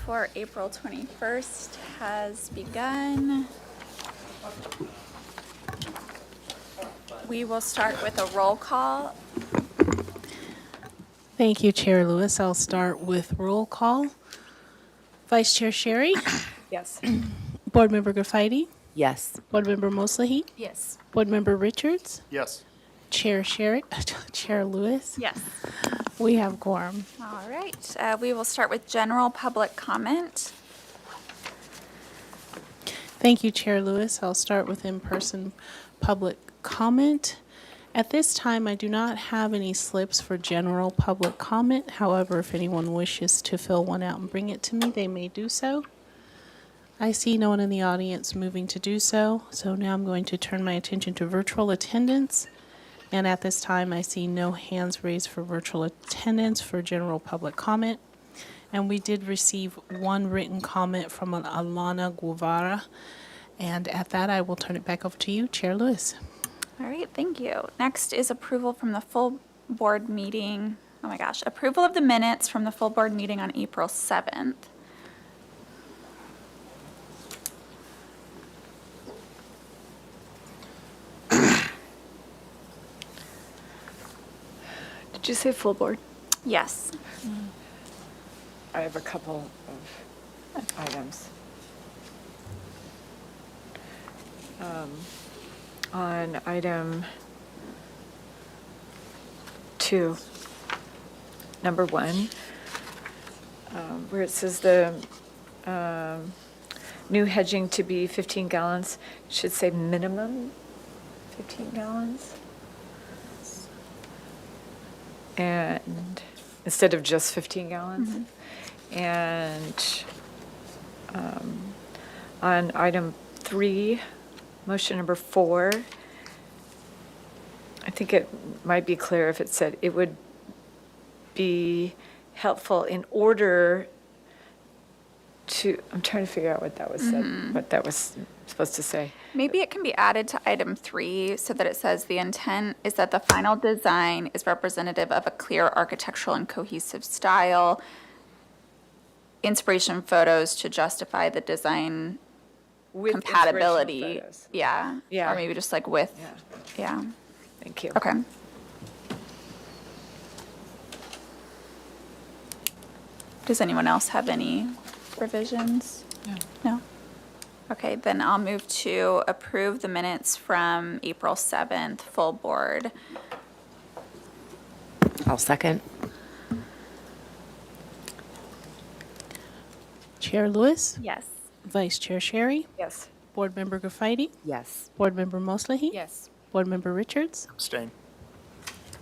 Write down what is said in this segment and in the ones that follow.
for April 21st has begun. We will start with a roll call. Thank you, Chair Lewis. I'll start with roll call. Vice Chair Sherry, Yes. Board Member Graffiti, Yes. Board Member Moslahy, Yes. Board Member Richards, Yes. Chair Sherry, Chair Lewis. Yes. We have quorum. All right. We will start with general public comment. Thank you, Chair Lewis. I'll start with in-person public comment. At this time, I do not have any slips for general public comment. However, if anyone wishes to fill one out and bring it to me, they may do so. I see no one in the audience moving to do so, so now I'm going to turn my attention to virtual attendance. And at this time, I see no hands raised for virtual attendance for general public comment. And we did receive one written comment from an Alana Guevara. And at that, I will turn it back over to you, Chair Lewis. All right, thank you. Next is approval from the full board meeting. Oh my gosh, approval of the minutes from the full board meeting on April 7th. Did you say full board? Yes. I have a couple of items. On item 2, number 1, where it says the new hedging to be 15 gallons, it should say minimum 15 gallons. And instead of just 15 gallons. And on item 3, motion number 4, I think it might be clear if it said it would be helpful in order to, I'm trying to figure out what that was said, what that was supposed to say. Maybe it can be added to item 3 so that it says the intent is that the final design is representative of a clear architectural and cohesive style. Inspiration photos to justify the design With compatibility. inspirational photos. Yeah. Yeah. Or maybe just like with, Yeah. yeah. Thank you. Okay. Does anyone else have any revisions? No? Okay, then I'll move to approve the minutes from April 7th, full board. I'll second. Chair Lewis, Yes. Vice Chair Sherry, Yes. Board Member Graffiti, Yes. Board Member Moslahy. Yes. Board Member Richards. Abstain.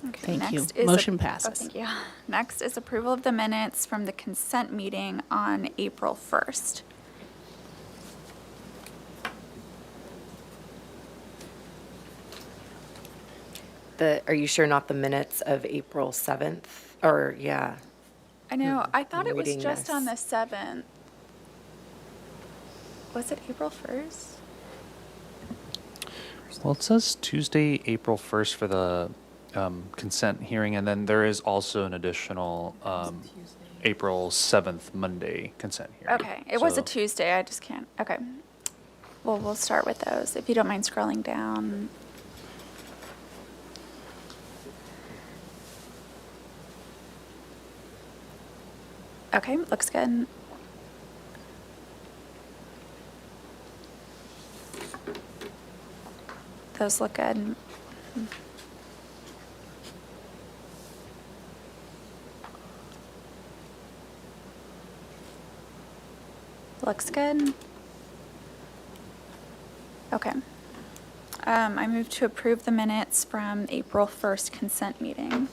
Okay, Thank you. next is Motion Oh, passes. thank you. Next is approval of the minutes from the consent meeting on April 1st. Are you sure not the minutes of April 7th? Or, yeah. I know, I thought it was reading just on the this. 7th. Was it April 1st? Well, it says Tuesday, April 1st for the consent hearing, and then there is also an additional April 7th, Monday consent hearing. Okay, it was a So- Tuesday, I just can't, okay. Well, we'll start with those, if you don't mind scrolling down. Okay, looks good. Those look good. Looks good. Okay. I move to approve the minutes from April 1st consent meeting.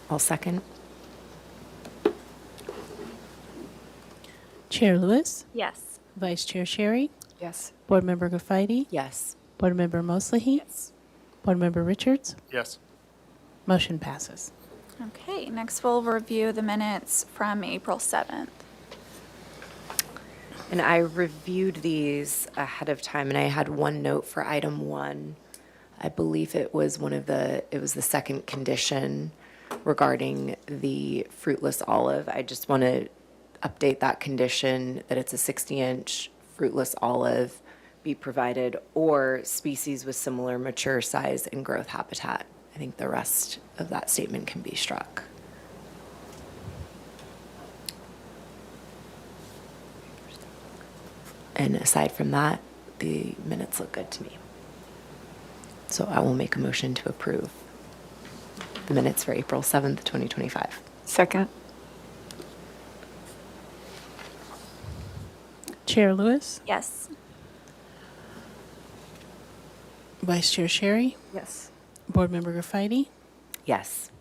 I'll second. Chair Lewis, Yes. Vice Chair Sherry, Yes. Board Member Graffiti, Yes. Board Member Moslahy. Yes. Board Member Richards. Yes. Motion passes. Okay, next we'll review the minutes from April 7th. And I reviewed these ahead of time, and I had one note for item 1. I believe it was the second condition regarding the fruitless olive. I just want to update that condition that it's a 60-inch fruitless olive be provided, or species with similar mature size and growth habitat. I think the rest of that statement can be struck. And aside from that, the minutes look good to me. So I will make a motion to approve the minutes for April 7th, 2025. Second? Chair Lewis, Yes. Vice Chair Sherry, Yes. Board Member Graffiti, Yes.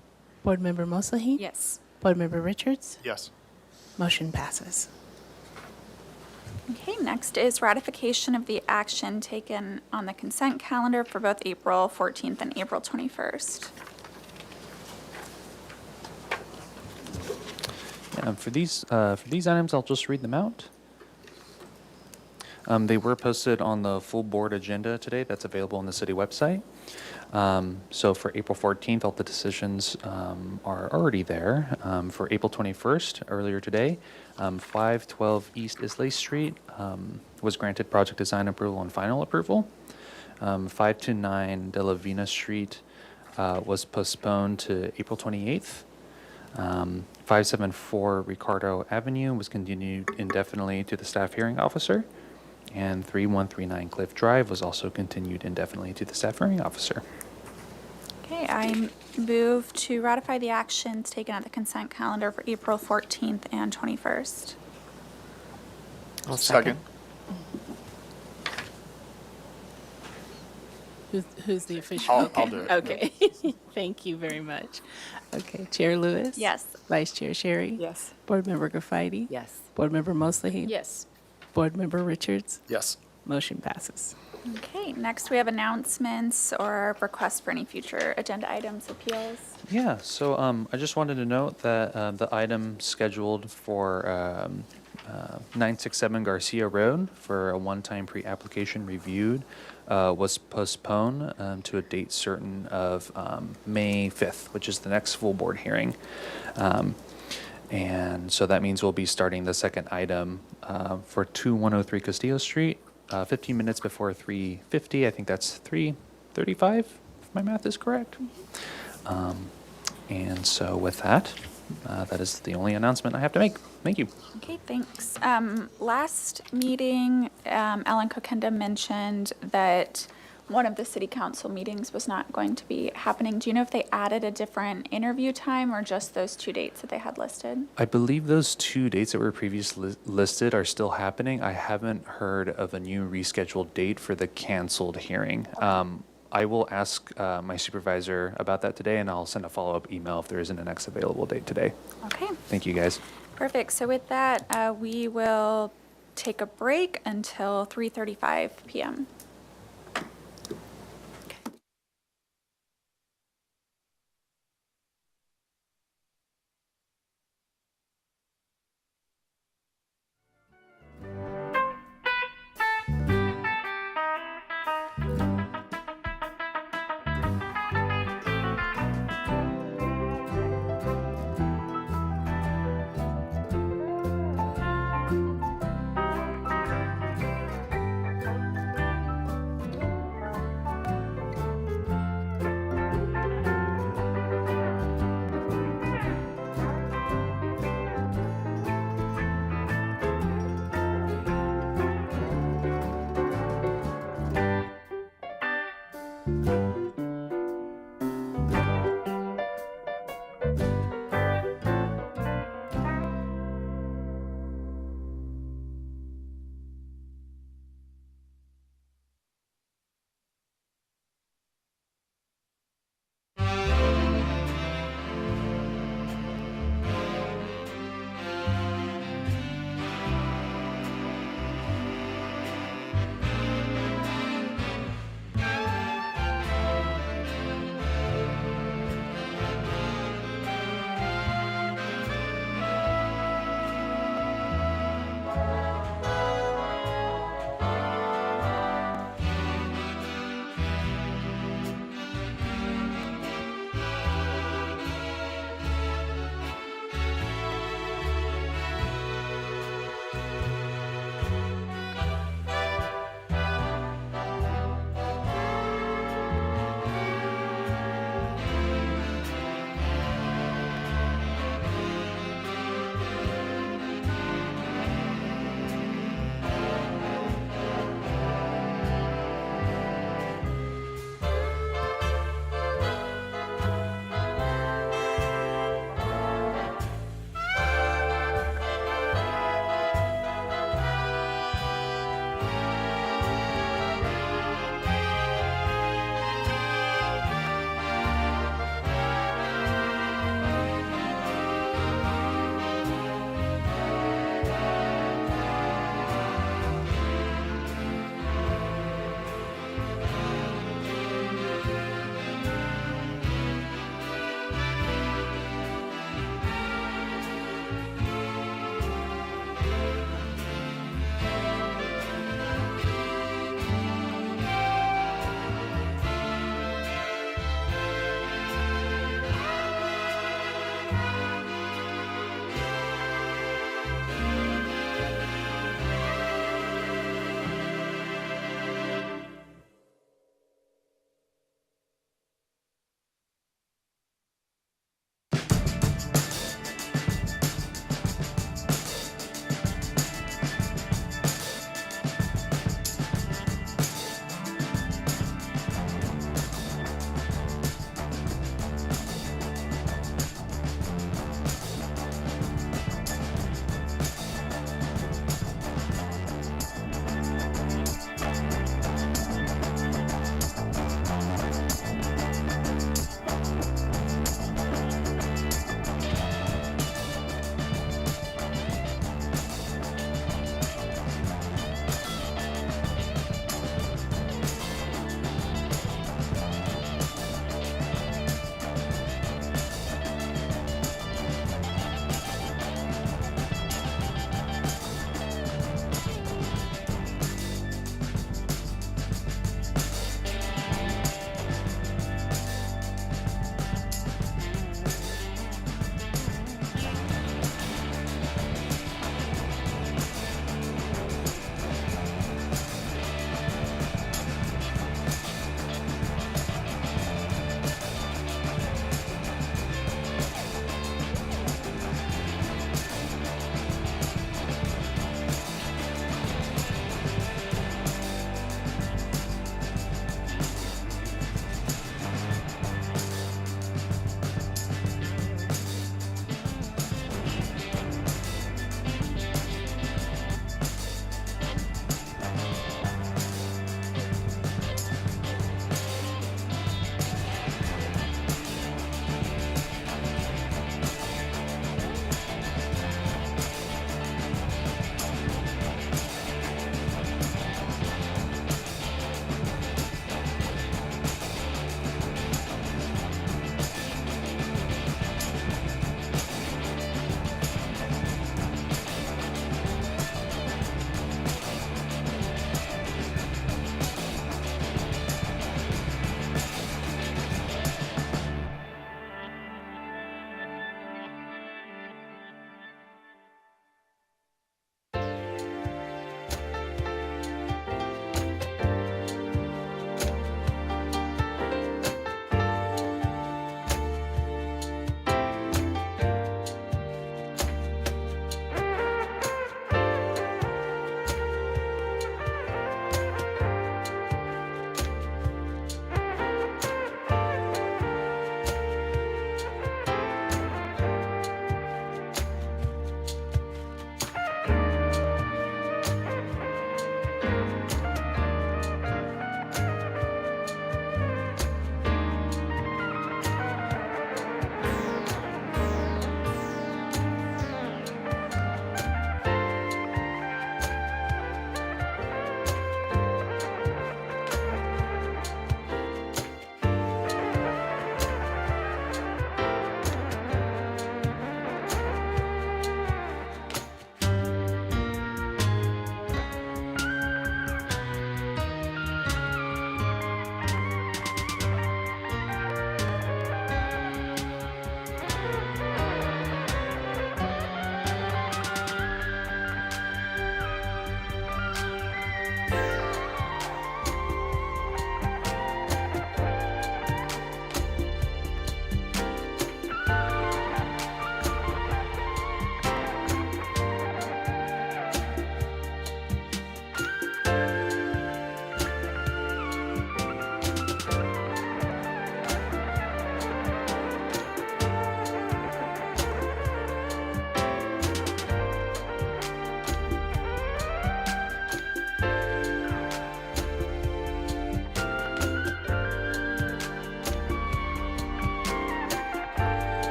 Board Member Moslahy, Yes. Board Member Richards. Yes. Motion passes. Okay, next is ratification of the action taken on the consent calendar for both April 14th and April 21st. For these items, I'll just read them out. They were posted on the full board agenda today. That's available on the city website. So for April 14th, all the decisions are already there. For April 21st, earlier today, 512 East Islay Street was granted project design approval and final approval. 529 De La Vina Street was postponed to April 28th. 574 Ricardo Avenue was continued indefinitely to the staff hearing officer. And 3139 Cliff Drive was also continued indefinitely to the staff hearing officer. Okay, I move to ratify the actions taken at the consent calendar for April 14th and 21st. I'll Second. Who's the official? I'll do it. Okay. Thank you very much. Okay, Chair Lewis. Yes. Vice Chair Sherry. Yes. Board Member Graffiti. Yes. Board Member Moslahy. Yes. Board Member Richards. Yes. Motion passes. Okay, next we have announcements or requests for any future agenda items, appeals. Yeah, so I just wanted to note that the item scheduled for 967 Garcia Road for a one-time pre-application reviewed was postponed to a date certain of May 5th, which is the next full board hearing. And so that means we'll be starting the second item for 2103 Castillo Street, 15 minutes before 3:50. I think that's 3:35, if my math is correct. And so with that, that is the only announcement I have to make. Thank you. Okay, thanks. Last meeting, Ellen Kokenda mentioned that one of the city council meetings was not going to be happening. Do you know if they added a different interview time or just those two dates that they had listed? I believe those two dates that were previously listed are still happening. I haven't heard of a new rescheduled date for the canceled hearing. I will ask my supervisor about that today, and I'll send a follow-up email if there isn't a next available date today. Okay, Thank you, guys. perfect. So with that, we will take a break until 3:35 p.m.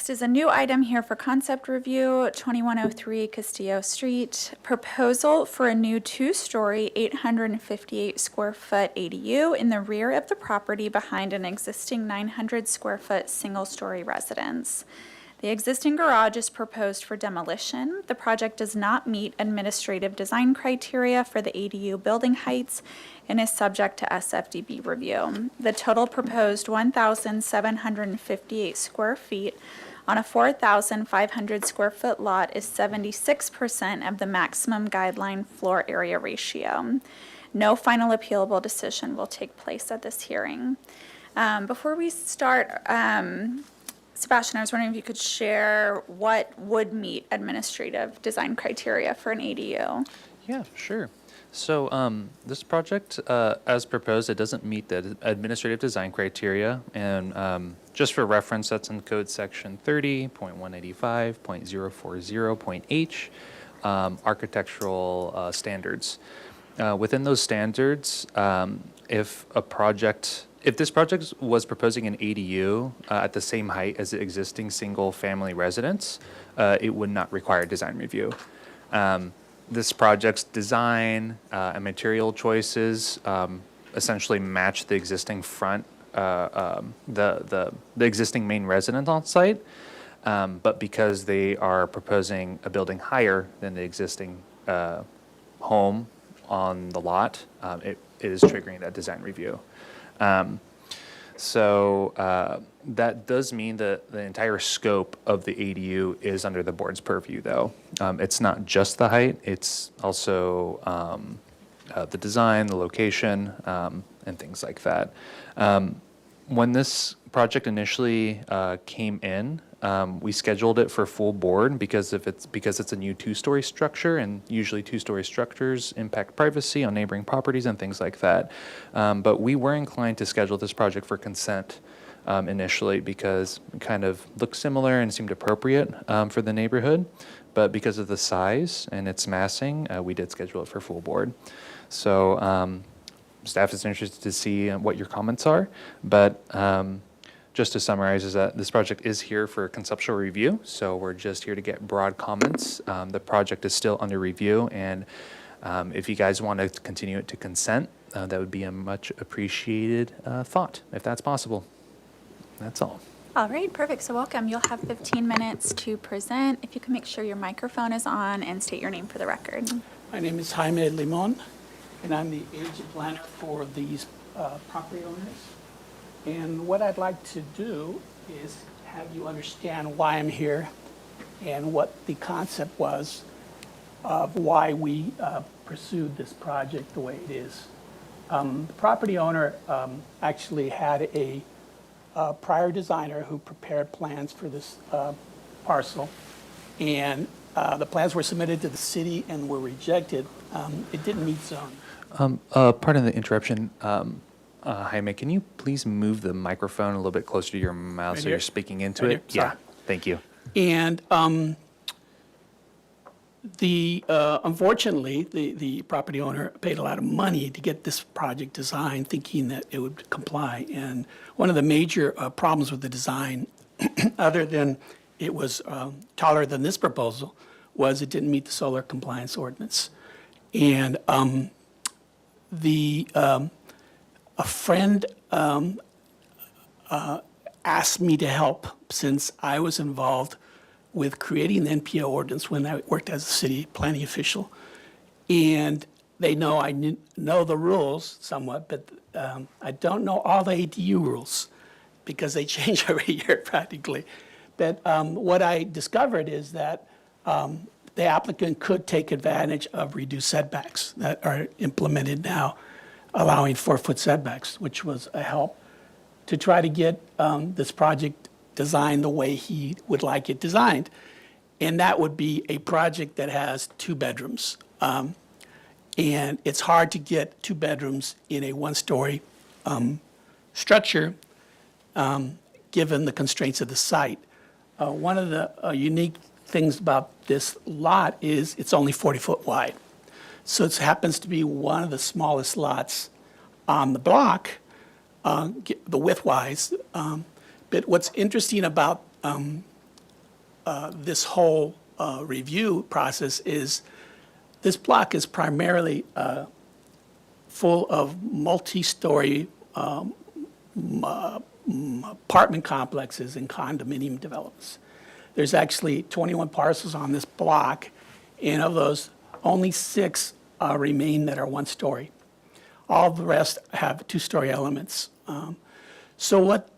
Next is a new item here for concept review, 2103 Castillo Street. Proposal for a new two-story, 858 square foot ADU in the rear of the property behind an existing 900 square foot single-story residence. The existing garage is proposed for demolition. The project does not meet administrative design criteria for the ADU building heights and is subject to SFDB review. The total proposed 1,758 square feet on a 4,500 square foot lot is 76% of the maximum guideline floor area ratio. No final appealable decision will take place at this hearing. Before we start, Sebastian, I was wondering if you could share what would meet administrative design criteria for an ADU. Yeah, sure. So this project, as proposed, it doesn't meet the administrative design criteria. And just for reference, that's in code section 30.185.040.h, architectural standards. Within those standards, if this project was proposing an ADU at the same height as the existing single-family residence, it would not require design review. This project's design and material choices essentially match the existing front, the existing main residence on site, but because they are proposing a building higher than the existing home on the lot, it is triggering that design review. That does mean that the entire scope of the ADU is under the board's purview, though. It's not just the height, it's also the design, the location, and things like that. When this project initially came in, we scheduled it for full board because it's a new two-story structure, and usually two-story structures impact privacy on neighboring properties and things like that. But we were inclined to schedule this project for consent initially because it kind of looked similar and seemed appropriate for the neighborhood. But because of the size and its massing, we did schedule it for full board. So staff is interested to see what your comments are, but just to summarize is that this project is here for conceptual review, so we're just here to get broad comments. The project is still under review, and if you guys want to continue it to consent, that would be a much appreciated thought, if that's possible. That's all. All right, perfect. So welcome. You'll have 15 minutes to present. If you can make sure your microphone is on and state your name for the record. My name is Jaime Limon, and I'm the agent planner for these property owners. And what I'd like to do is have you understand why I'm here and what the concept was of why we pursued this project the way it is. The property owner actually had a prior designer who prepared plans for this parcel, and the plans were submitted to the city and were rejected. It didn't meet zone. Pardon the interruption. Jaime, can you please move the microphone a little bit closer to your mouth so here? you're speaking into Right it? here? Yeah, Sorry. thank you. And unfortunately, the property owner paid a lot of money to get this project designed, thinking that it would comply. And one of the major problems with the design, other than it was taller than this proposal, was it didn't meet the solar compliance ordinance. And a friend asked me to help since I was involved with creating the NPO ordinance when I worked as a city planning official. And they know I know the rules somewhat, but I don't know all the ADU rules because they change every year practically. But what I discovered is that the applicant could take advantage of reduced setbacks that are implemented now, allowing 4-foot setbacks, which was a help to try to get this project designed the way he would like it designed. And that would be a project that has 2 bedrooms. And it's hard to get 2 bedrooms in a 1-story structure, given the constraints of the site. One of the unique things about this lot is it's only 40 foot wide. So it happens to be one of the smallest lots on the block, the width-wise. But what's interesting about this whole review process is this block is primarily full of multi-story apartment complexes and condominium developments. There's actually 21 parcels on this block, and of those, only 6 remain that are one-story. All the rest have two-story elements. So what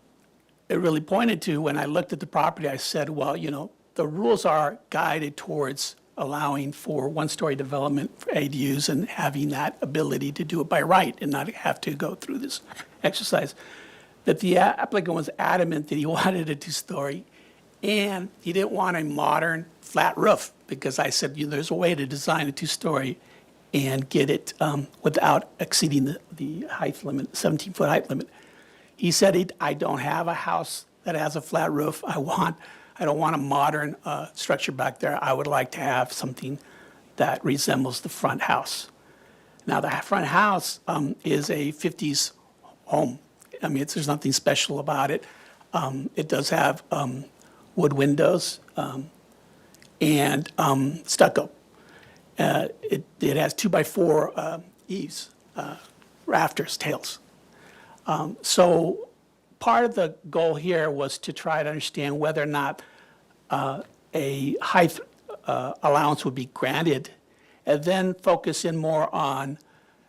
it really pointed to when I looked at the property, I said, well, you know, the rules are guided towards allowing for one-story development for ADUs and having that ability to do it by right and not have to go through this exercise. That the applicant was adamant that he wanted a two-story, and he didn't want a modern flat roof, because I said, you know, there's a way to design a two-story and get it without exceeding the height limit, 17-foot height limit. He said, I don't have a house that has a flat roof. I don't want a modern structure back there. I would like to have something that resembles the front house. Now, the front house is a 50s home. I mean, there's nothing special about it. It does have wood windows and stucco. It has 2x4 eaves, rafters, tails. So part of the goal here was to try to understand whether or not a height allowance would be granted, and then focus in more on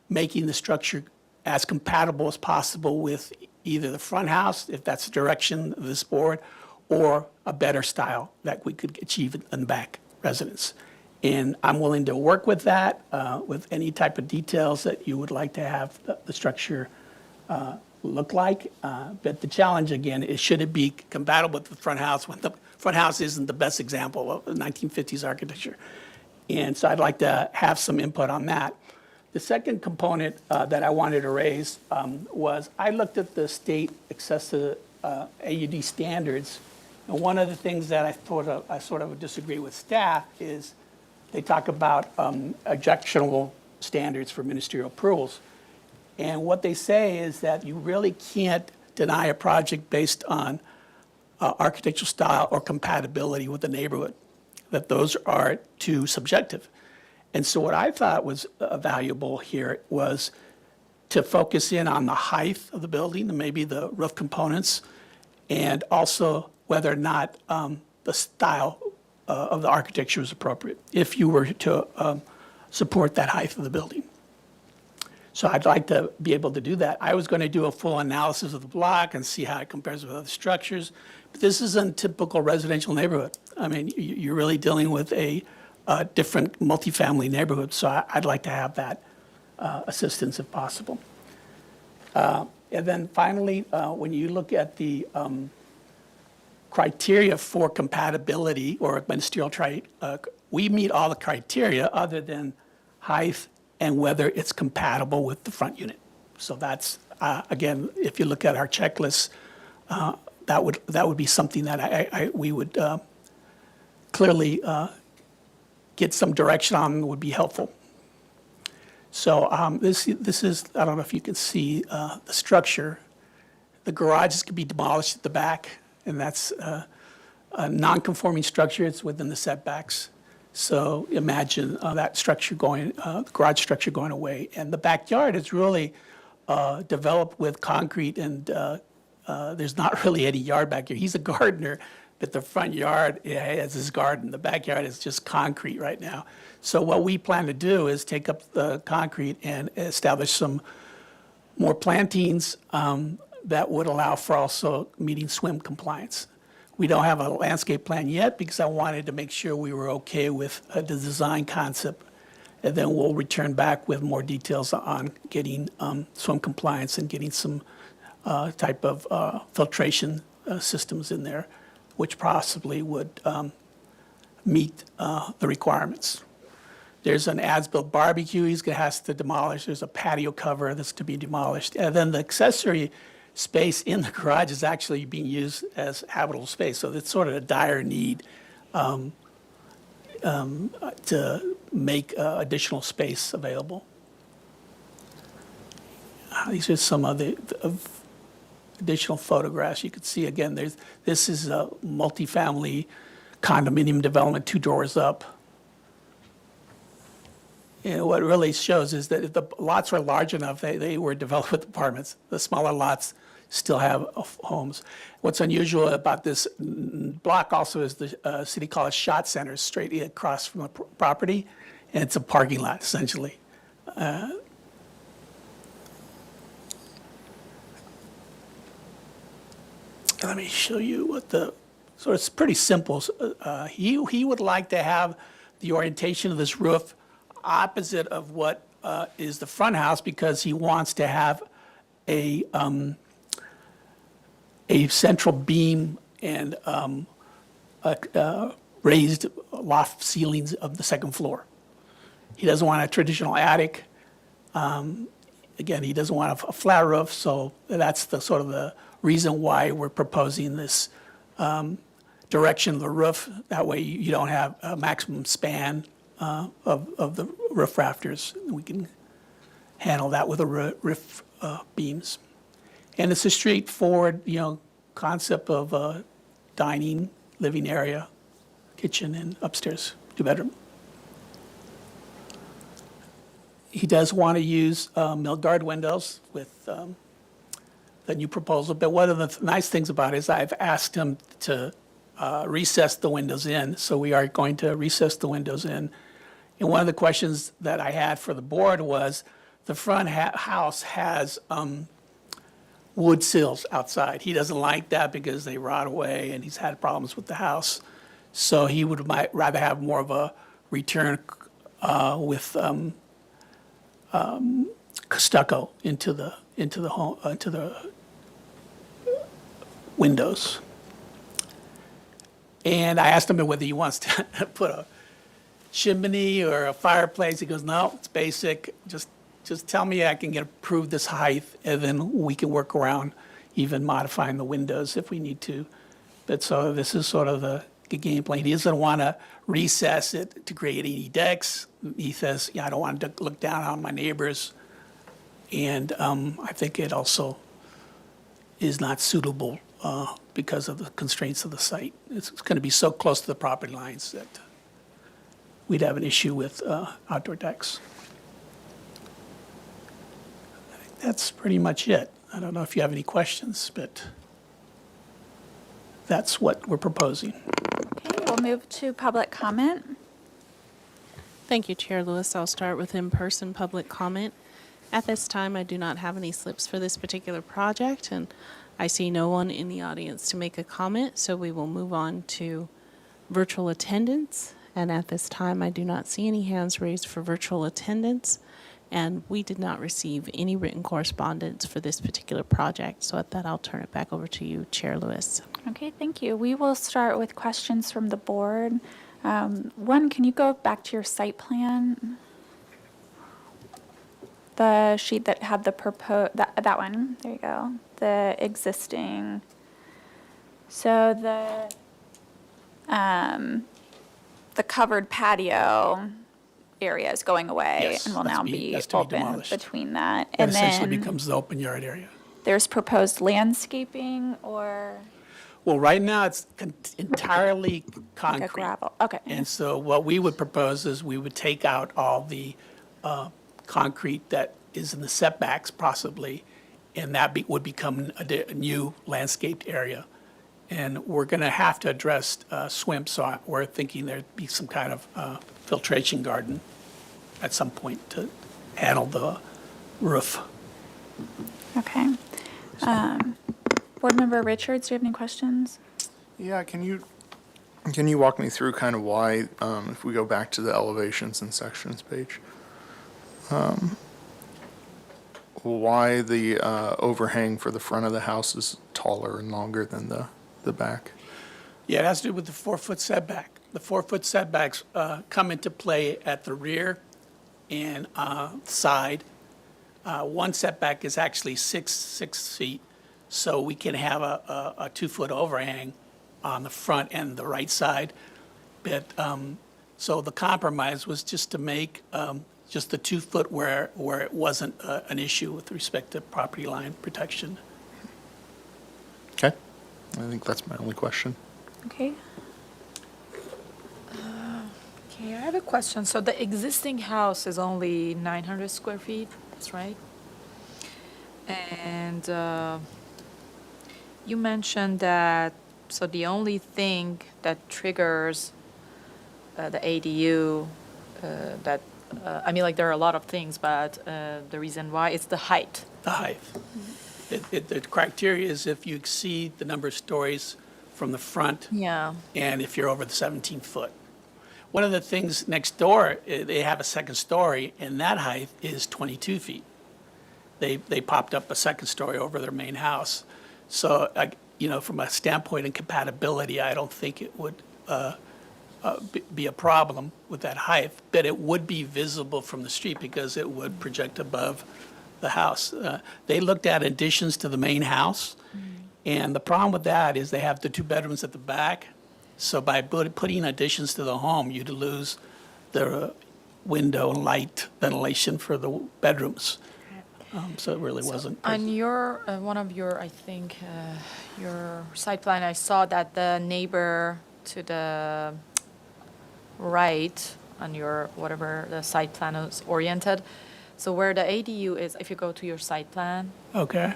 making the structure as compatible as possible with either the front house, if that's the direction of this board, or a better style that we could achieve in the back residence. And I'm willing to work with that, with any type of details that you would like to have the structure look like. But the challenge, again, is should it be compatible with the front house when the front house isn't the best example of 1950s architecture. And so I'd like to have some input on that. The second component that I wanted to raise was I looked at the state excessive AUD standards, and one of the things that I sort of disagree with staff is they talk about objectionable standards for ministerial approvals. And what they say is that you really can't deny a project based on architectural style or compatibility with the neighborhood, that those are too subjective. And so what I thought was valuable here was to focus in on the height of the building and maybe the roof components, and also whether or not the style of the architecture is appropriate, if you were to support that height of the building. So I'd like to be able to do that. I was going to do a full analysis of the block and see how it compares with other structures, but this isn't a typical residential neighborhood. I mean, you're really dealing with a different multifamily neighborhood, so I'd like to have that assistance if possible. And then finally, when you look at the criteria for compatibility or ministerial we meet all the criteria other than height and whether it's compatible with the front unit. So that's, again, if you look at our checklist, that would be something that we would clearly get some direction on, would be helpful. So this is, I don't know if you can see the structure. The garages could be demolished at the back, and that's a non-conforming structure. It's within the setbacks. So imagine that structure going, the garage structure going away. And the backyard is really developed with concrete, and there's not really any yard back here. He's a gardener, but the front yard has his garden. The backyard is just concrete right now. So what we plan to do is take up the concrete and establish some more plantings that would allow for also meeting swim compliance. We don't have a landscape plan yet because I wanted to make sure we were okay with the design concept. And then we'll return back with more details on getting swim compliance and getting some type of filtration systems in there, which possibly would meet the requirements. There's an as-built barbecue has to demolish. There's a patio cover that's to be demolished. And then the accessory space in the garage is actually being used as habitable space. So it's sort of a dire need to make additional space available. These are some of the additional photographs you can see. Again, this is a multifamily condominium development 2 doors up. And what it really shows is that if the lots were large enough, they were developed with apartments. The smaller lots still have homes. What's unusual about this block also is the City College Shot Center straight across from the property, and it's a parking lot essentially. Let me show you what so it's pretty simple. He would like to have the orientation of this roof opposite of what is the front house because he wants to have a central beam and raised loft ceilings of the second floor. He doesn't want a traditional attic. Again, he doesn't want a flat roof, so that's the sort of the reason why we're proposing this direction of the roof. That way you don't have a maximum span of the roof rafters. We can handle that with the roof beams. And it's a straightforward, concept of dining, living area, kitchen, and upstairs, 2-bedroom. He does want to use mill guard windows with the new proposal, but one of the nice things about it is I've asked him to recess the windows in, so we are going to recess the windows in. And one of the questions that I had for the board was, the front house has wood sills outside. He doesn't like that because they rot away, and he's had problems with the house. So he might rather have more of a return with stucco into the home, into the windows. And I asked him whether he wants to put a chimney or a fireplace. He goes, no, it's basic. Just tell me I can approve this height, and then we can work around even modifying the windows if we need to. But so this is sort of the game plan. He doesn't want to recess it to create any decks. He says, I don't want to look down on my neighbors. And I think it also is not suitable because of the constraints of the site. It's going to be so close to the property lines that we'd have an issue with outdoor decks. I think that's pretty much it. I don't know if you have any questions, but that's what we're proposing. Okay, we'll move to public comment. Thank you, Chair Lewis. I'll start with in-person public comment. At this time, I do not have any slips for this particular project, and I see no one in the audience to make a comment, so we will move on to virtual attendance. And at this time, I do not see any hands raised for virtual attendance, and we did not receive any written correspondence for this particular project. So at that, I'll turn it back over to you, Chair Lewis. Okay, thank you. We will start with questions from the board. One, can you go back to your site plan? The sheet that had the that one, there you go. The existing. So the covered patio area is going away Yes, and will that's now be- be that's to be open demolished. between that. That And essentially then becomes the open yard area. there's proposed landscaping or Well, right now, it's entirely like a concrete. gravel? Okay. And so what we would propose is we would take out all the concrete that is in the setbacks possibly, and that would become a new landscaped area. And we're going to have to address swim, so we're thinking there'd be some kind of filtration garden at some point to handle the roof. Okay. Board Member Richards, do you have any questions? Yeah, can you walk me through kind of why, if we go back to the elevations and sections page, why the overhang for the front of the house is taller and longer than the back? Yeah, it has to do with the 4-foot setback. The 4-foot setbacks come into play at the rear and side. One setback is actually six feet, so we can have a 2-foot overhang on the front and the right side. But, so the compromise was just to make just the 2-foot where it wasn't an issue with respect to property line protection. Okay, I think that's my only question. Okay. Okay, I have a question. So the existing house is only 900 square feet, that's right? And you mentioned that, so the only thing that triggers the ADU, I mean, like, there are a lot of things, but the reason why is the height. The height. The criteria is if you exceed the number of stories from the front Yeah. and if you're over the 17 foot. One of the things next door, they have a second story, and that height is 22 feet. They popped up a second story over their main house. So, from a standpoint of compatibility, I don't think it would be a problem with that height, but it would be visible from the street because it would project above the house. They looked at additions to the main house, and the problem with that is they have the 2 bedrooms at the back. So by putting additions to the home, you'd lose the window and light ventilation for the bedrooms. So it really wasn't. On your, one of your, I think, your site plan, I saw that the neighbor to the right on your, whatever the site plan is oriented, so where the ADU is, if you go to your site plan, Okay.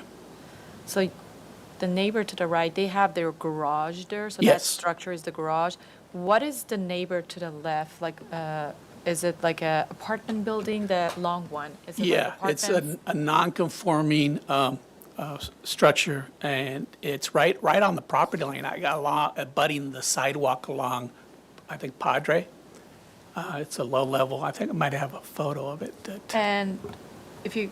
so the neighbor to the right, they have their garage there, so that Yes. structure is the garage. What is the neighbor to the left, like, is it like a apartment building, the long one? Is it like Yeah, it's apartments? a non-conforming structure, and it's right on the property line. I got abutting the sidewalk along, I think, Padre. It's a low level. I think I might have a photo of it. And if you,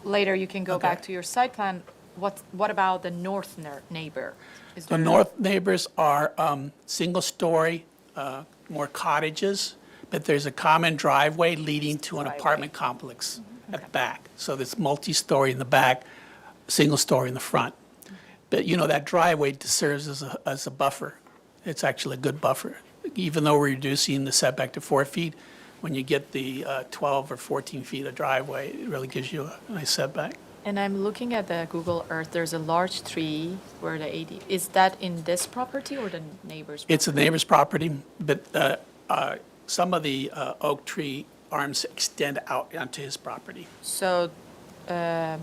later you can go back Okay. to your site plan, what about the north neighbor? Is The there- north neighbors are single-story, more cottages, but there's a common driveway leading to an Driveway. apartment complex at the back. So there's multi-story in the back, single-story in the front. But, that driveway serves as a buffer. It's actually a good buffer. Even though we're reducing the setback to 4 feet, when you get the 12 or 14 feet of driveway, it really gives you a nice setback. And I'm looking at the Google Earth, there's a large tree where the AD, is that in this property or the neighbor's? It's a neighbor's property, but some of the oak tree arms extend out onto his property. So, have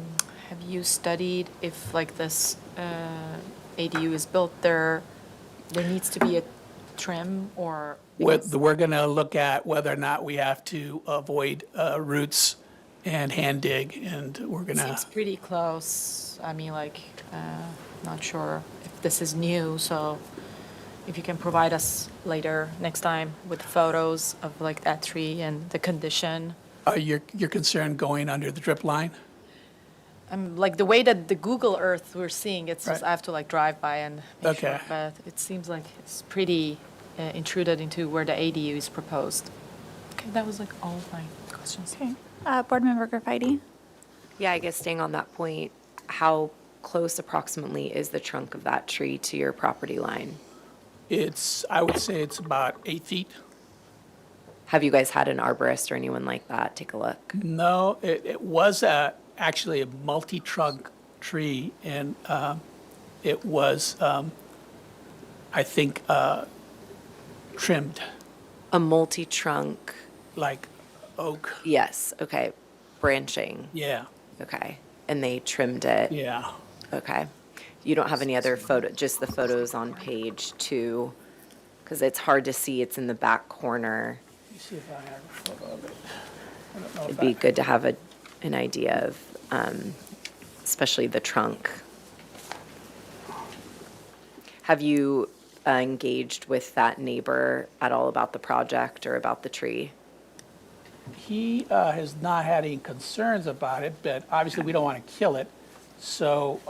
you studied if like this ADU is built there needs to be a trim or? because- We're going to look at whether or not we have to avoid roots and hand dig, and we're going to, Seems pretty close. I mean, like, not sure if this is new, so if you can provide us later, next time, with photos of like that tree and the condition. you're concerned going under the drip line? Like the way that the Google Earth we're seeing, it's just, Right. I have to like drive by and make sure. Okay. But it seems like it's pretty intruded into where the ADU is proposed. Okay, that was like all of my questions. Okay. Board Member Graffiti? Yeah, I guess staying on that point, how close approximately is the trunk of that tree to your property line? I would say it's about 8 feet. Have you guys had an arborist or anyone like that take a look? No, it was actually a multi-trunk tree, and it was, I think, trimmed, A multi-trunk, like oak. yes, okay, branching, Yeah, okay. And they trimmed it? yeah. Okay. You don't have any other just the photos on page 2? Because it's hard to see, it's in the back corner. Let me see if I have a photo of it. I don't know if It'd be I- good to have an idea of, especially the trunk. Have you engaged with that neighbor at all about the project or about the tree? He has not had any concerns about it, but obviously we don't want to kill it. So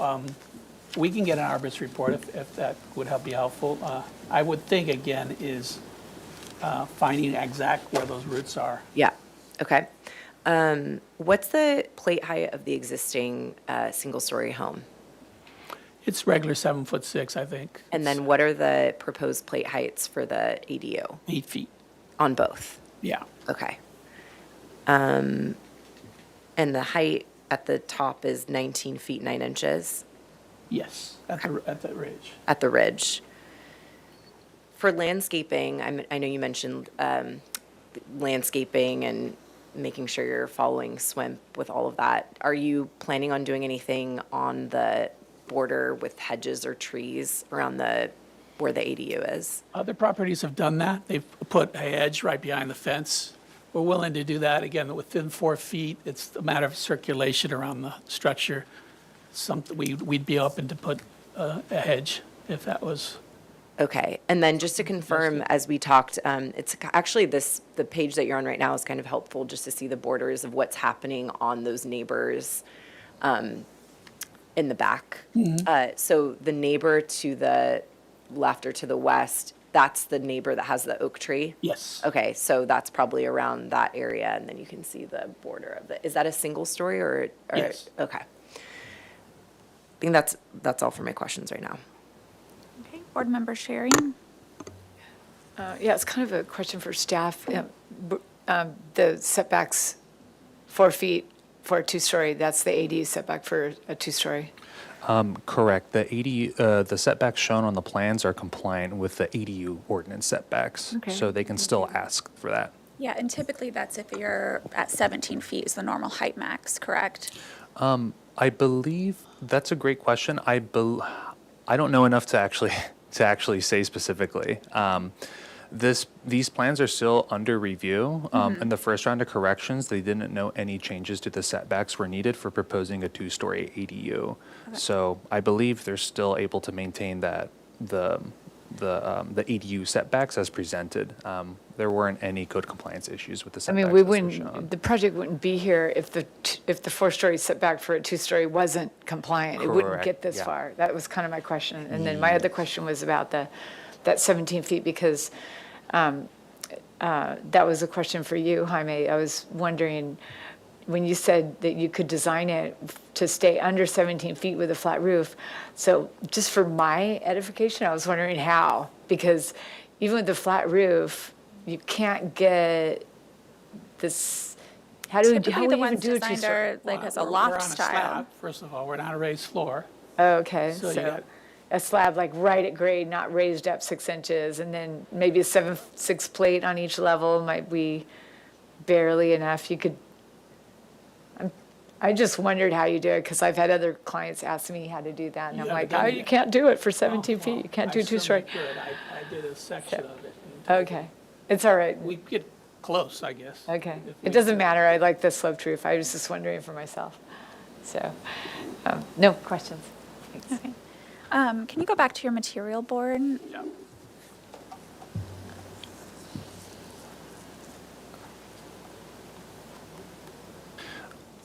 we can get an arborist report if that would be helpful. I would think, again, is finding exact where those roots are. Yeah, okay. What's the plate height of the existing single-story home? It's regular 7'6", I think. And then what are the proposed plate heights for the ADU 8 feet, on both? yeah. Okay. And the height at the top is 19 feet 9 inches Yes, at the ridge. at the ridge. For landscaping, I know you mentioned landscaping and making sure you're following SWIMP with all of that. Are you planning on doing anything on the border with hedges or trees around where the ADU is? Other properties have done that. They've put a hedge right behind the fence. We're willing to do that, again, within 4 feet. It's a matter of circulation around the structure. Something, we'd be open to put a hedge if that was. Okay, and then just to confirm, as we talked, it's actually the page that you're on right now is kind of helpful just to see the borders of what's happening on those neighbors in the back. So the neighbor to the left or to the west, that's the neighbor that has the oak tree? Yes. Okay, so that's probably around that area, and then you can see the border of it. Is that a single story or? Yes. Okay. I think that's all for my questions right now. Okay, Board Member Sherry? Yeah, it's kind of a question for staff. The setbacks, 4 feet for a two-story, that's the ADU setback for a two-story? Correct. The setbacks shown on the plans are compliant with the ADU ordinance setbacks. Okay. So they can still ask for that. Yeah, and typically that's if you're at 17 feet is the normal height max, correct? I believe that's a great question. I don't know enough to actually say specifically. These plans are still under review. In the first round of corrections, they didn't know any changes to the setbacks were needed for proposing a 2-story ADU. So I believe they're still able to maintain that the ADU setbacks as presented. There weren't any code compliance issues with the I setbacks. mean, we as they're wouldn't, shown. the project wouldn't be here if the 4-story setback for a two-story wasn't compliant. It wouldn't Correct, get this yeah. far. That was kind of my question. And then my other question was about that 17 feet, because that was a question for you, Jaime. I was wondering, when you said that you could design it to stay under 17 feet with a flat roof, so just for my edification, I was wondering how, because even with the flat roof, you can't get this, how do we Typically, the even ones do a designed two-story? are like as a We're loft on style. slab, first of all. We're not a raised floor. Oh, okay, So you so got- a slab like right at grade, not raised up 6 inches, and then maybe a 7/6 plate on each level might be barely enough. You could, I just wondered how you do it, because I've had other clients ask me how to do that, and I'm You like, haven't oh, done it you yet. can't do it for 17 feet, you can't do I two-story. certainly could. I did a section of it. Okay, it's all right, We get close, I guess. okay. if It we- doesn't matter, I like the sloped roof, I was just wondering for myself. So, no questions. Thanks. Okay. Can you go back to your material board? Yeah.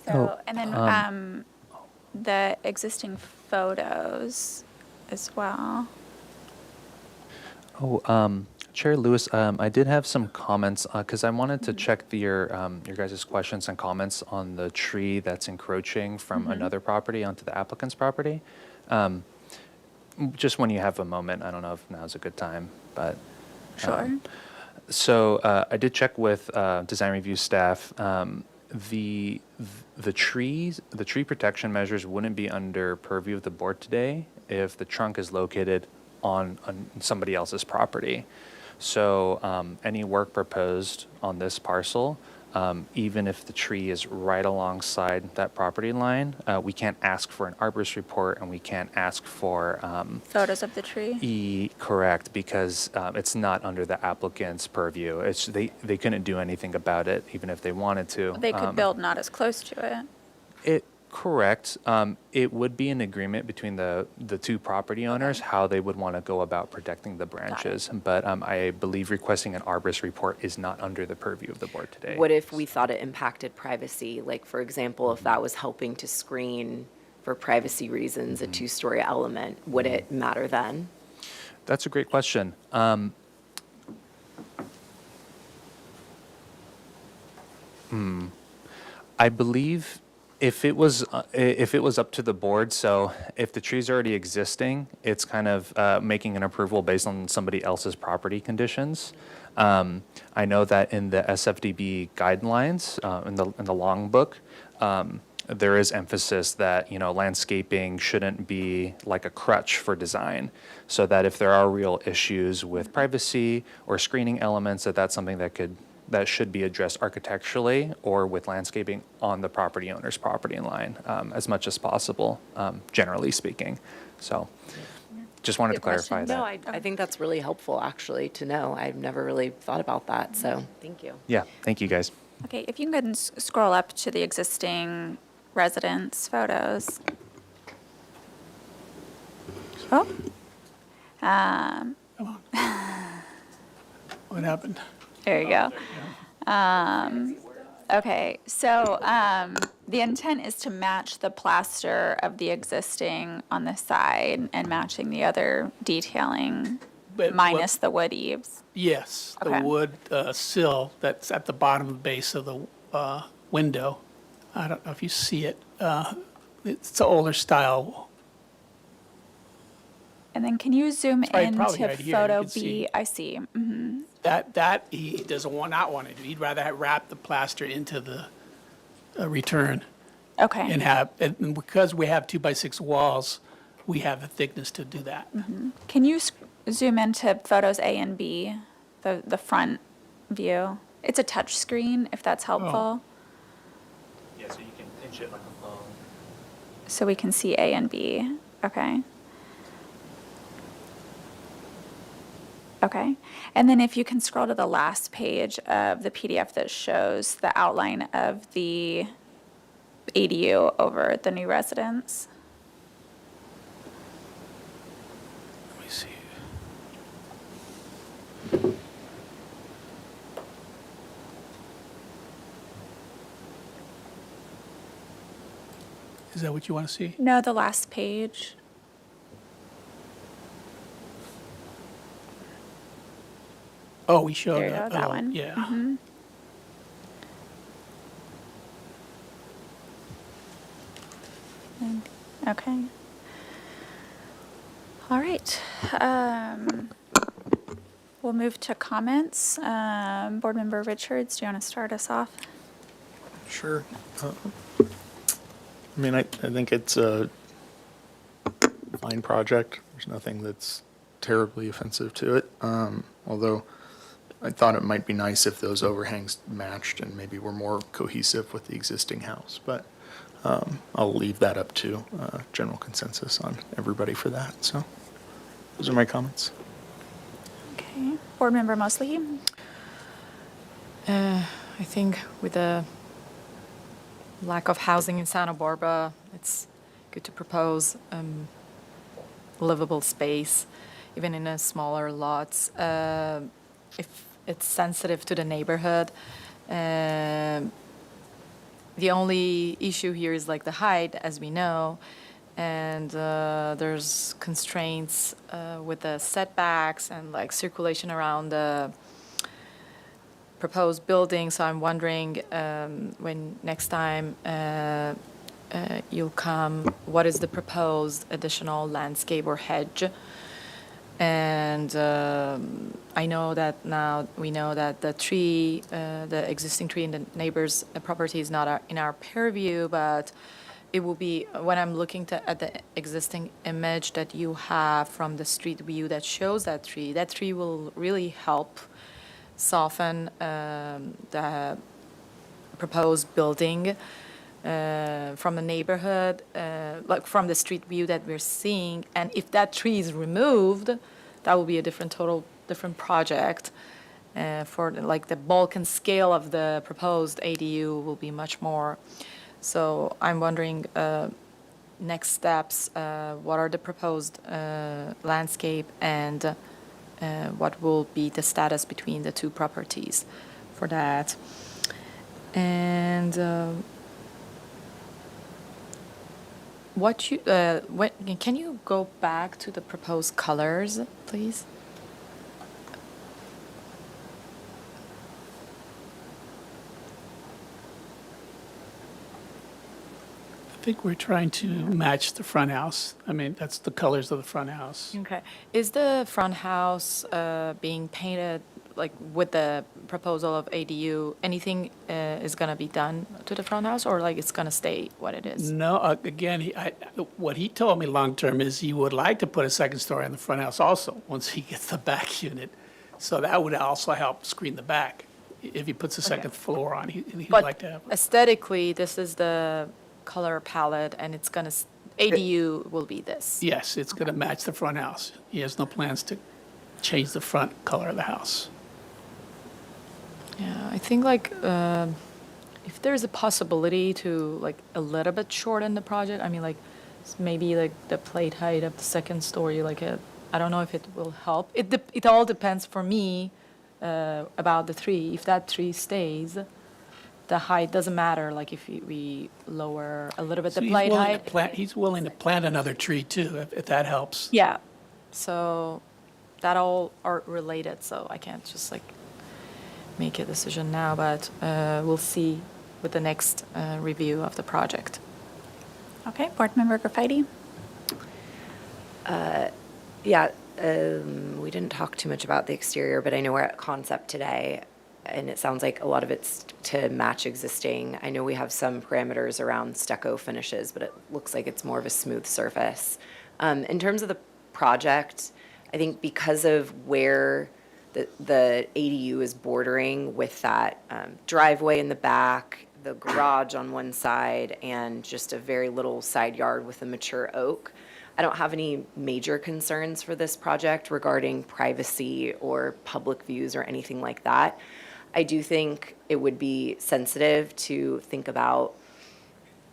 So, and then the existing photos as well. Chair Lewis, I did have some comments because I wanted to check your guys' questions and comments on the tree that's encroaching from another property onto the applicant's property. Just when you have a moment, I don't know if now's a good time, but. Sure. So I did check with design review staff. The tree protection measures wouldn't be under purview of the board today if the trunk is located on somebody else's property. So any work proposed on this parcel, even if the tree is right alongside that property line, we can't ask for an arborist report and we can't ask for Photos of the tree? correct, because it's not under the applicant's purview. They couldn't do anything about it, even if they wanted to. They could build not as close to it. Correct. It would be an agreement between the two property owners, how they would want to go about protecting the branches. But I believe requesting an arborist report is not under the purview of the board today. What if we thought it impacted privacy? Like, for example, if that was helping to screen for privacy reasons a 2-story element, would it matter then? That's a great question. I believe if it was up to the board, so if the tree's already existing, it's kind of making an approval based on somebody else's property conditions. I know that in the SFDB guidelines, in the long book, there is emphasis that, landscaping shouldn't be like a crutch for design, so that if there are real issues with privacy or screening elements, that's something that could that should be addressed architecturally or with landscaping on the property owner's property line, as much as possible, generally speaking. So just wanted to Good clarify question. that. No, I think that's really helpful, actually, to know. I've never really thought about that, so thank you. Yeah, thank you, guys. Okay, if you can go ahead and scroll up to the existing residence photos. Oh, What happened? there you go. Okay, so the intent is to match the plaster of the existing on the side and matching the other detailing But minus the wood eaves. Yes, the Okay. wood sill that's at the bottom base of the window. I don't know if you see it. It's an older style. And then can you zoom right- probably into right here, you photo can see. B? I see. Mhm. That he doesn't not want to do. He'd rather wrap the plaster into the return Okay. and because we have 2x6 walls, we have the thickness to do that. Can you zoom into photos A and B, the front view? It's a touch screen, if that's helpful, Yeah, so you can pinch it like a phone. so we can see A and B. Okay. Okay. And then if you can scroll to the last page of the PDF that shows the outline of the ADU over the new residence. Let me see. Is that what you want to see? No, the last page. Oh, we showed There you go, that oh, one. Yeah. Okay. All right. We'll move to comments. Board Member Richards, do you want to start us off? Sure. I mean, I think it's a fine project. There's nothing that's terribly offensive to it. Although I thought it might be nice if those overhangs matched and maybe were more cohesive with the existing house. But I'll leave that up to general consensus on everybody for that. So those are my comments. Okay. Board Member Mosley? I think with the lack of housing in Santa Barbara, it's good to propose livable space, even in a smaller lots. If it's sensitive to the neighborhood, the only issue here is like the height, as we know, and there's constraints with the setbacks and like circulation around the proposed building. So I'm wondering when next time you'll come, what is the proposed additional landscape or hedge? And I know that now we know that the tree, the existing tree in the neighbor's property is not in our purview, but it will be, when I'm looking at the existing image that you have from the street view that shows that tree will really help soften the proposed building from the neighborhood, like from the street view that we're seeing. And if that tree is removed, that will be a different project. For like the bulk and scale of the proposed ADU will be much more. So I'm wondering next steps, what are the proposed landscape and what will be the status between the two properties for that. And can you go back to the proposed colors, please? I think we're trying to match the front house. I mean, that's the colors of the front house. Okay. Is the front house being painted, like with the proposal of ADU, anything is going to be done to the front house, or like it's going to stay what it is? No, again, what he told me long-term is he would like to put a second story on the front house also, once he gets the back unit. So that would also help screen the back. if he puts a second floor on, he'd But like to have. aesthetically, this is the color palette, and it's gonna, ADU will be this. Yes, it's going to match the front house. He has no plans to change the front color of the house. Yeah, I think like, if there's a possibility to like a little bit shorten the project, I mean like maybe like the plate height of the second story, like I don't know if it will help. It all depends for me about the tree. If that tree stays, the height doesn't matter, like if we lower a little bit So the he's plate willing to height. plant- He's willing to plant another tree too, if that helps. Yeah, so that all are related, so I can't just like make a decision now, but we'll see with the next review of the project. Okay, Board Member Graffiti? Yeah, we didn't talk too much about the exterior, but I know we're at concept today, and it sounds like a lot of it's to match existing. I know we have some parameters around stucco finishes, but it looks like it's more of a smooth surface. In terms of the project, I think because of where the ADU is bordering with that driveway in the back, the garage on one side, and just a very little side yard with a mature oak, I don't have any major concerns for this project regarding privacy or public views or anything like that. I do think it would be sensitive to think about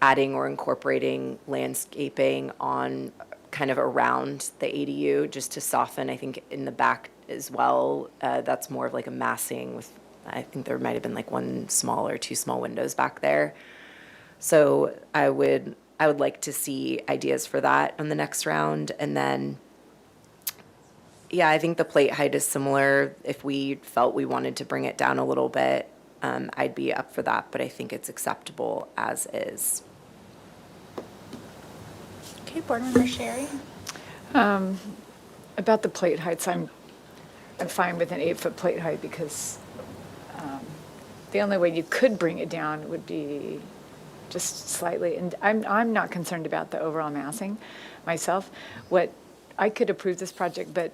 adding or incorporating landscaping on kind of around the ADU just to soften, I think, in the back as well. That's more of like a massing with, I think there might have been like one small or two small windows back there. So I would like to see ideas for that on the next round. And then, yeah, I think the plate height is similar. If we felt we wanted to bring it down a little bit, I'd be up for that, but I think it's acceptable as is. Okay, Board Member Sherry? About the plate heights, I'm fine with an 8-foot plate height because the only way you could bring it down would be just slightly, and I'm not concerned about the overall massing myself. I could approve this project, but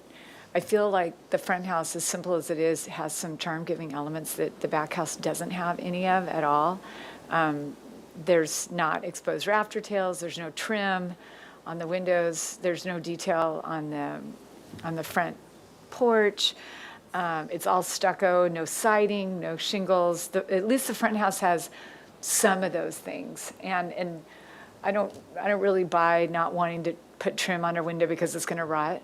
I feel like the front house, as simple as it is, has some charm-giving elements that the back house doesn't have any of at all. There's not exposed rafter tails, there's no trim on the windows, there's no detail on the front porch. It's all stucco, no siding, no shingles. At least the front house has some of those things. And I don't really buy not wanting to put trim on a window because it's going to rot.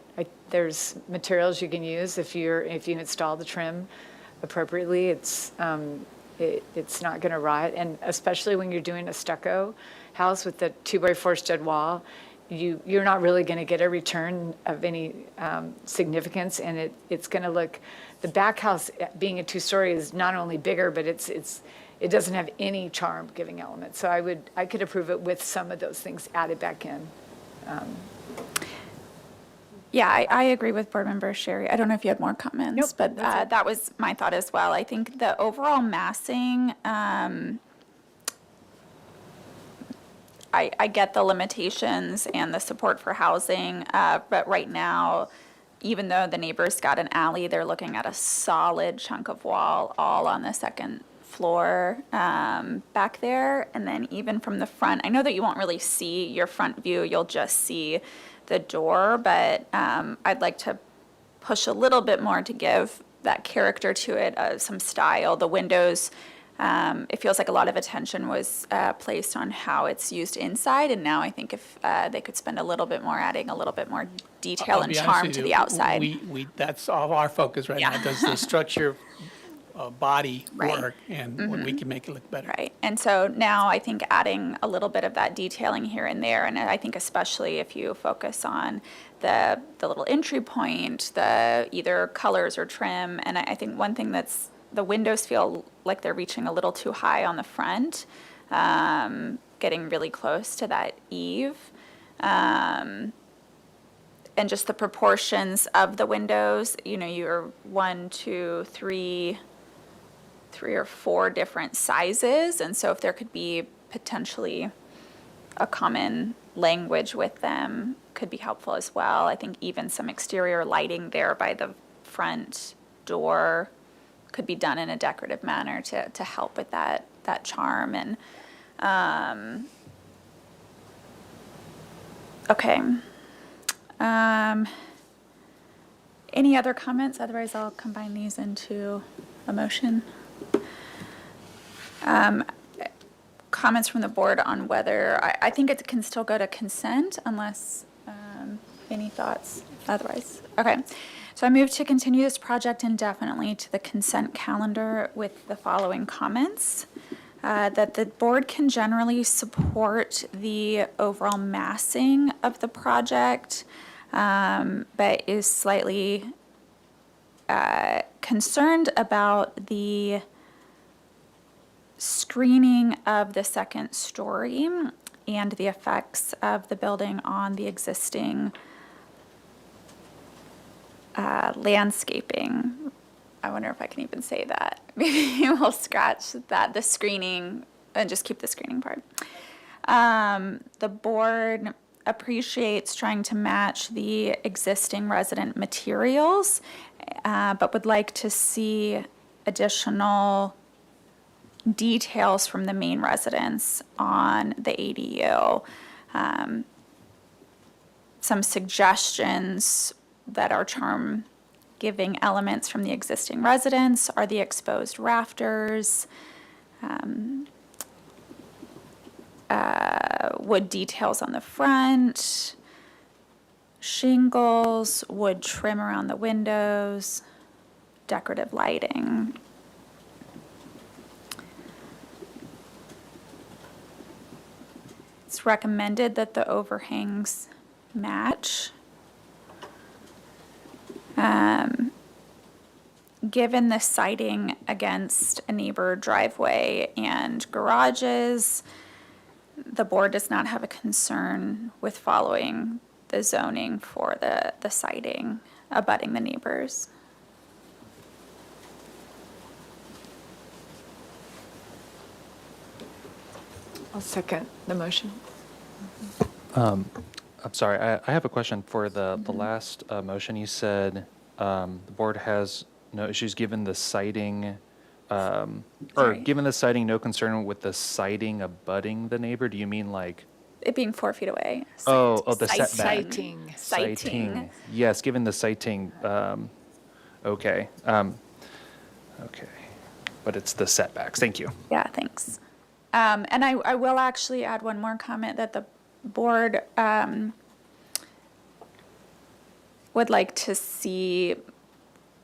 There's materials you can use if you install the trim appropriately. It's not going to rot, and especially when you're doing a stucco house with the 2x4 stud wall, you're not really going to get a return of any significance, and it's going to look. The back house, being a 2-story, is not only bigger, but it doesn't have any charm-giving elements. So I could approve it with some of those things added back in. Yeah, I agree with Board Member Sherry. I don't know if you had more comments, Nope, but that's it. that was my thought as well. I think the overall massing, I get the limitations and the support for housing, but right now, even though the neighbors got an alley, they're looking at a solid chunk of wall all on the second floor back there. And then even from the front, I know that you won't really see your front view, you'll just see the door, but I'd like to push a little bit more to give that character to it, some style. The windows, it feels like a lot of attention was placed on how it's used inside, and now I think if they could spend a little bit more adding a little bit more detail I'll and be honest charm with to you, the outside. That's all our focus right now, Yeah. does the structure body Right. work, and we can make it look better. Right, and so now I think adding a little bit of that detailing here and there, and I think especially if you focus on the little entry point, the either colors or trim, and I think one thing that's, the windows feel like they're reaching a little too high on the front, getting really close to that eave. And just the proportions of the windows, you're 1, 2, 3 or 4 different sizes, and so if there could be potentially a common language with them could be helpful as well. I think even some exterior lighting there by the front door could be done in a decorative manner to help with that charm. And okay. Any other comments? Otherwise, I'll combine these into a motion. Comments from the board on whether, I think it can still go to consent unless, any thoughts otherwise? Okay, so I move to continue this project indefinitely to the consent calendar with the following comments. That the board can generally support the overall massing of the project, but is slightly concerned about the screening of the second story and the effects of the building on the existing landscaping. I wonder if I can even say that. Maybe we'll scratch that, the screening, and just keep the screening part. The board appreciates trying to match the existing resident materials, but would like to see additional details from the main residents on the ADU. Some suggestions that are charm-giving elements from the existing residents are the exposed rafters, wood details on the front, shingles, wood trim around the windows, decorative lighting. It's recommended that the overhangs match. Given the siding against a neighbor driveway and garages, the board does not have a concern with following the zoning for the siding abutting the neighbors. I'll second the motion. I'm sorry, I have a question for the last motion. You said the board has no issues given the siding, or Sorry. given the siding, no concern with the siding abutting the neighbor? Do you mean like? It being 4 feet away. Oh, the setback. Citing. Citing. Yes, given the citing, okay. Okay, but it's the setbacks. Thank you. Yeah, thanks. And I will actually add one more comment that the board would like to see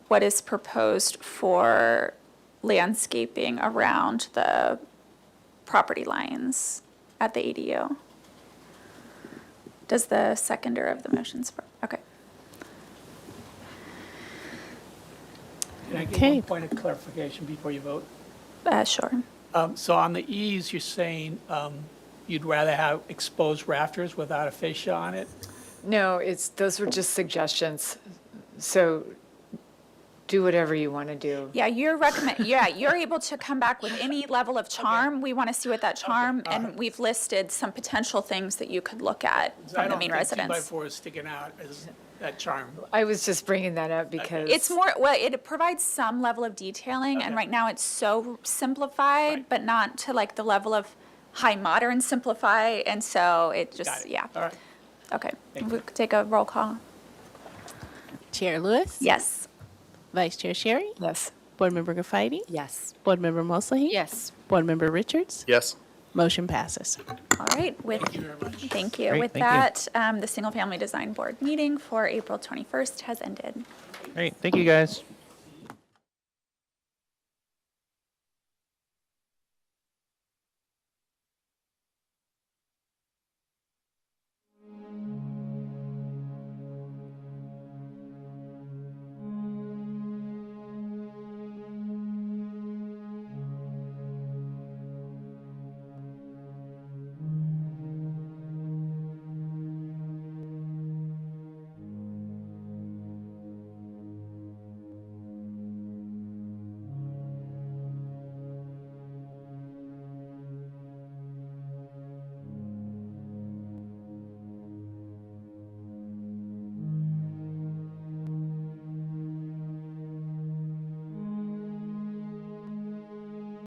what is proposed for landscaping around the property lines at the ADU. Does the seconder of the motion support? Okay. Can I get Okay. one point of clarification before you vote? Sure. So on the eaves, you're saying you'd rather have exposed rafters without a fascia on it? No, those were just suggestions. So do whatever you want to do. Yeah, you're able to come back with any level of charm. We want to see what that charm, and we've listed some potential things that you could look at from the main I residents. don't think 2x4 is sticking out as that charm. I was just bringing that up because. It's more, well, it provides some level of detailing, and right now it's so simplified, Right. but not to like the level of high modern simplify, and so it Got just, it. yeah. All right. Okay, Thank we could take a roll call. Chair Lewis? Yes. Vice Chair Sherry? Yes. Board Member Gaffidy? Yes. Board Member Moslahy? Yes. Board Member Richards? Yes. Motion passes. All right, Thank you very much. thank you. Great, With thank you. that, the Single Family Design Board meeting for April 21st has ended. Great, thank you, guys.